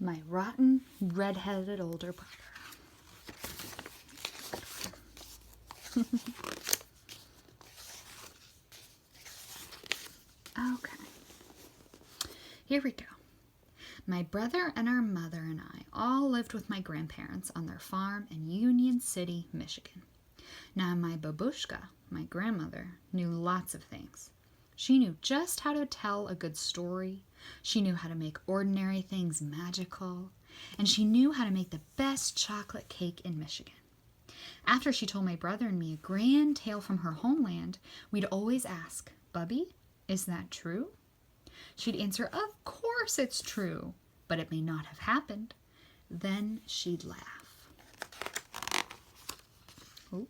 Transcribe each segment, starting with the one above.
My rotten, red-headed older brother. Okay. Here we go. My brother and our mother and I all lived with my grandparents on their farm in Union City, Michigan. Now, my babushka, my grandmother, knew lots of things. She knew just how to tell a good story. She knew how to make ordinary things magical. And she knew how to make the best chocolate cake in Michigan. After she told my brother and me a grand tale from her homeland, we'd always ask, "Bubby, is that true?" She'd answer, "Of course it's true, but it may not have happened." Then she'd laugh. Ooh.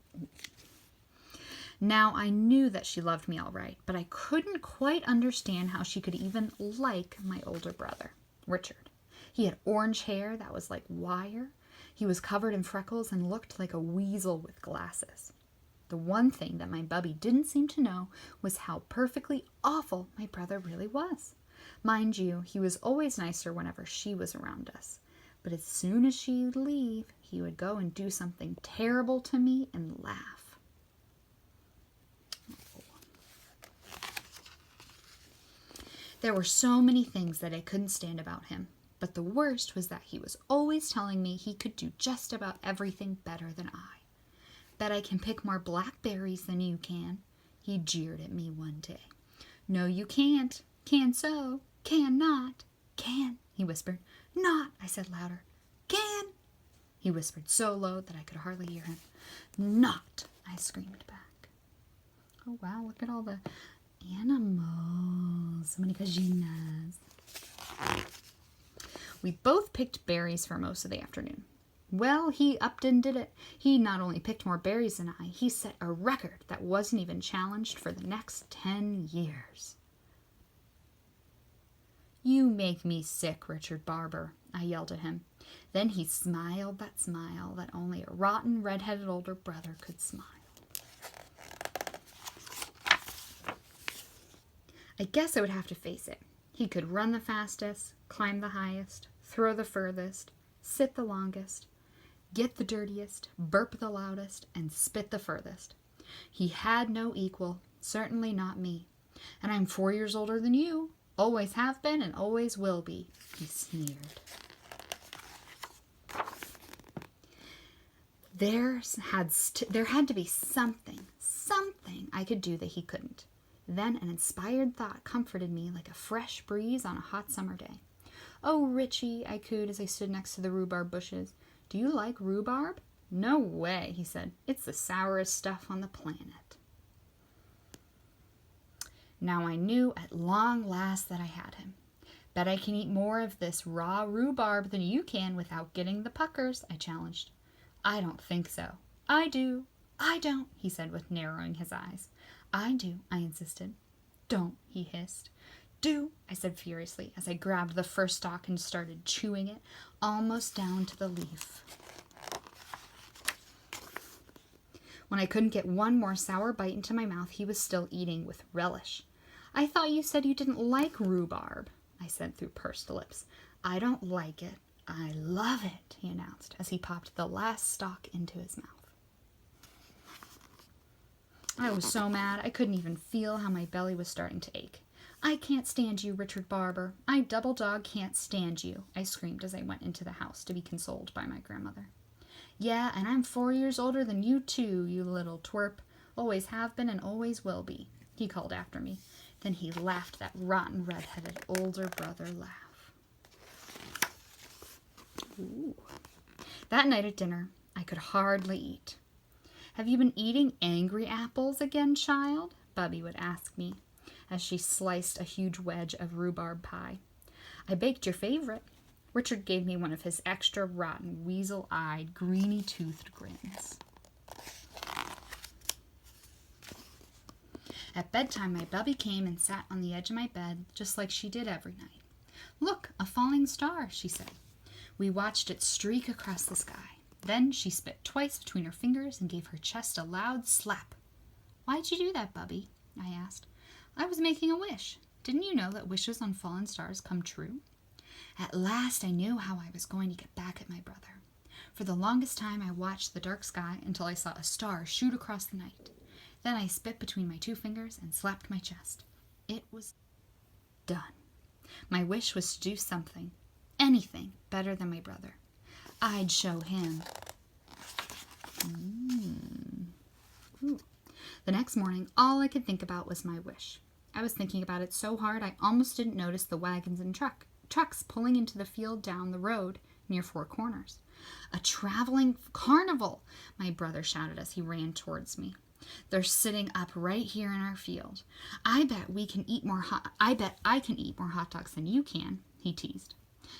Now, I knew that she loved me all right, but I couldn't quite understand how she could even like my older brother, Richard. He had orange hair that was like wire. He was covered in freckles and looked like a weasel with glasses. The one thing that my Bubby didn't seem to know was how perfectly awful my brother really was. Mind you, he was always nicer whenever she was around us. But as soon as she'd leave, he would go and do something terrible to me and laugh. There were so many things that I couldn't stand about him, but the worst was that he was always telling me he could do just about everything better than I. "Bet I can pick more blackberries than you can," he jeered at me one day. "No, you can't. Can so. Can not. Can," he whispered. "Not," I said louder. "Can," he whispered so low that I could hardly hear him. "Not," I screamed back. Oh, wow, look at all the animals. So many gallinas. We both picked berries for most of the afternoon. Well, he upped and did it. He not only picked more berries than I, he set a record that wasn't even challenged for the next 10 years. "You make me sick, Richard Barber," I yelled at him. Then he smiled that smile that only a rotten, red-headed older brother could smile. I guess I would have to face it. He could run the fastest, climb the highest, throw the furthest, sit the longest, get the dirtiest, burp the loudest, and spit the furthest. He had no equal, certainly not me. "And I'm 4 years older than you. Always have been and always will be," he sneered. There had to be something I could do that he couldn't. Then an inspired thought comforted me like a fresh breeze on a hot summer day. "Oh, Richie," I cooed as I stood next to the rhubarb bushes. "Do you like rhubarb?" "No way," he said. "It's the sourest stuff on the planet." Now I knew at long last that I had him. "Bet I can eat more of this raw rhubarb than you can without getting the puckers," I challenged. "I don't think so." "I do." "I don't," he said with narrowing his eyes. "I do," I insisted. "Don't," he hissed. "Do," I said furiously as I grabbed the first stalk and started chewing it, almost down to the leaf. When I couldn't get one more sour bite into my mouth, he was still eating with relish. "I thought you said you didn't like rhubarb," I said through pursed lips. "I don't like it. I love it," he announced as he popped the last stalk into his mouth. I was so mad I couldn't even feel how my belly was starting to ache. "I can't stand you, Richard Barber. I double dog can't stand you," I screamed as I went into the house to be consoled by my grandmother. "Yeah, and I'm 4 years older than you too, you little twerp. Always have been and always will be," he called after me. Then he laughed that rotten, red-headed older brother laugh. Ooh. That night at dinner, I could hardly eat. "Have you been eating angry apples again, child?" Bubby would ask me as she sliced a huge wedge of rhubarb pie. "I baked your favorite." Richard gave me one of his extra rotten, weasel-eyed, greeny-toothed grins. At bedtime, my Bubby came and sat on the edge of my bed, just like she did every night. "Look, a falling star," she said. We watched it streak across the sky. Then she spit twice between her fingers and gave her chest a loud slap. "Why'd you do that, Bubby?" I asked. "I was making a wish. Didn't you know that wishes on fallen stars come true?" At last I knew how I was going to get back at my brother. For the longest time I watched the dark sky until I saw a star shoot across the night. Then I spit between my 2 fingers and slapped my chest. It was done. My wish was to do something, anything, better than my brother. I'd show him. Ooh. The next morning, all I could think about was my wish. I was thinking about it so hard I almost didn't notice the wagons and trucks pulling into the field down the road near Four Corners. A traveling carnival, my brother shouted as he ran towards me. They're sitting up right here in our field. I bet I can eat more hot dogs than you can, he teased.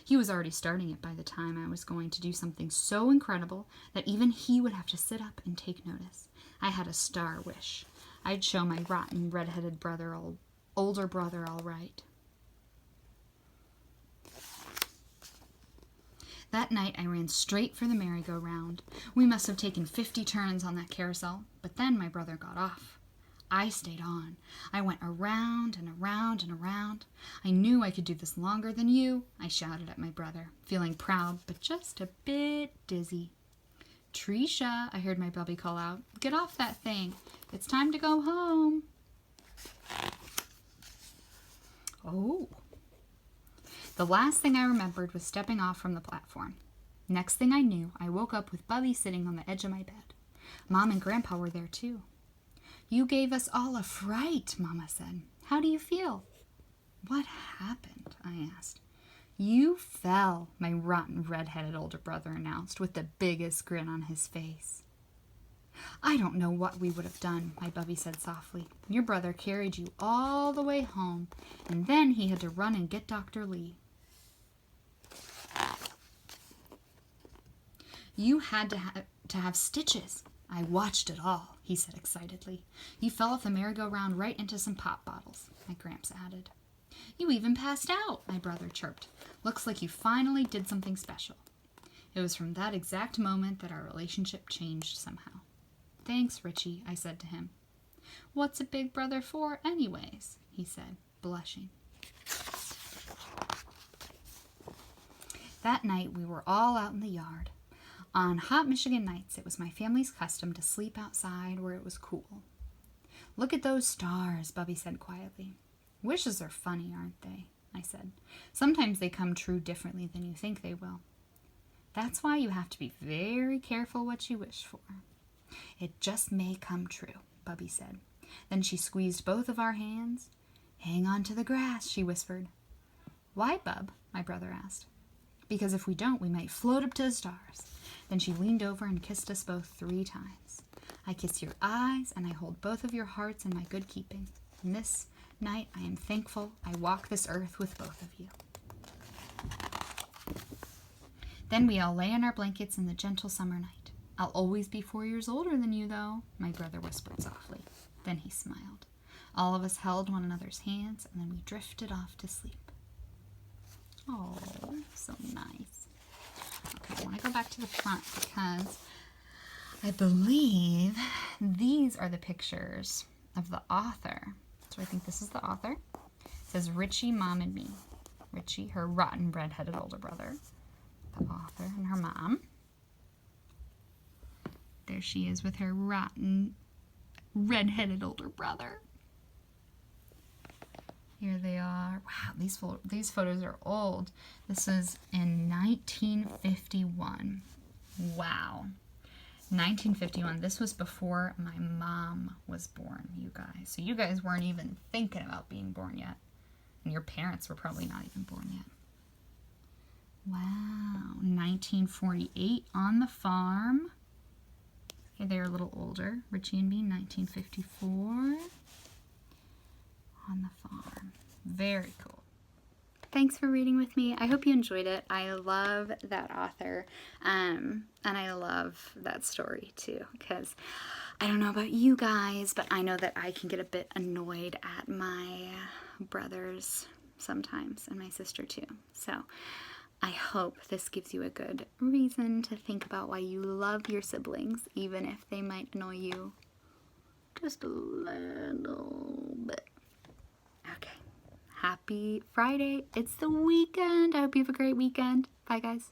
He was already starting it by the time I was going to do something so incredible that even he would have to sit up and take notice. I had a star wish. I'd show my rotten, redheaded older brother all right. That night I ran straight for the merry-go-round. We must have taken 50 turns on that carousel, but then my brother got off. I stayed on. I went around and around and around. I knew I could do this longer than you, I shouted at my brother, feeling proud but just a bit dizzy. Tricia, I heard my bubby call out, get off that thing. It's time to go home. Oh. The last thing I remembered was stepping off from the platform. Next thing I knew, I woke up with Bubby sitting on the edge of my bed. Mom and Grandpa were there too. You gave us all a fright, Mama said. How do you feel? What happened? I asked. You fell, my rotten red-headed older brother announced with the biggest grin on his face. I don't know what we would have done, my Bubby said softly. Your brother carried you all the way home, and then he had to run and get Dr. Lee. You had to have stitches. I watched it all, he said excitedly. You fell off the merry-go-round right into some pop bottles, my Gramps added. You even passed out, my brother chirped. Looks like you finally did something special. It was from that exact moment that our relationship changed somehow. Thanks, Richie, I said to him. What's a big brother for, anyways? He said, blushing. That night we were all out in the yard. On hot Michigan nights, it was my family's custom to sleep outside where it was cool. Look at those stars, Bubby said quietly. Wishes are funny, aren't they? I said. Sometimes they come true differently than you think they will. That's why you have to be very careful what you wish for. It just may come true, Bubby said. Then she squeezed both of our hands. Hang on to the grass, she whispered. Why, Bub? My brother asked. Because if we don't, we might float up to the stars. Then she leaned over and kissed us both 3 times. I kiss your eyes, and I hold both of your hearts in my good keeping. And this night, I am thankful I walk this earth with both of you. Then we all lay in our blankets in the gentle summer night. I'll always be 4 years older than you, though, my brother whispered softly. Then he smiled. All of us held one another's hands, and then we drifted off to sleep. Oh, so nice. Okay, I want to go back to the front because I believe these are the pictures of the author. So I think this is the author. It says Richie, Mom, and me. Richie, her rotten, red-headed older brother. The author and her mom. There she is with her rotten, red-headed older brother. Here they are. Wow, these photos are old. This is in 1951. Wow. 1951. This was before my mom was born, you guys. So you guys weren't even thinking about being born yet. And your parents were probably not even born yet. Wow. 1948 on the farm. Okay, they're a little older. Richie and me, 1954. On the farm. Very cool. Thanks for reading with me. I hope you enjoyed it. I love that author, and I love that story too, because I don't know about you guys, but I know that I can get a bit annoyed at my brothers sometimes, and my sister too. So I hope this gives you a good reason to think about why you love your siblings, even if they might annoy you just a little bit. Okay. Happy Friday. It's the weekend. I hope you have a great weekend. Bye, guys.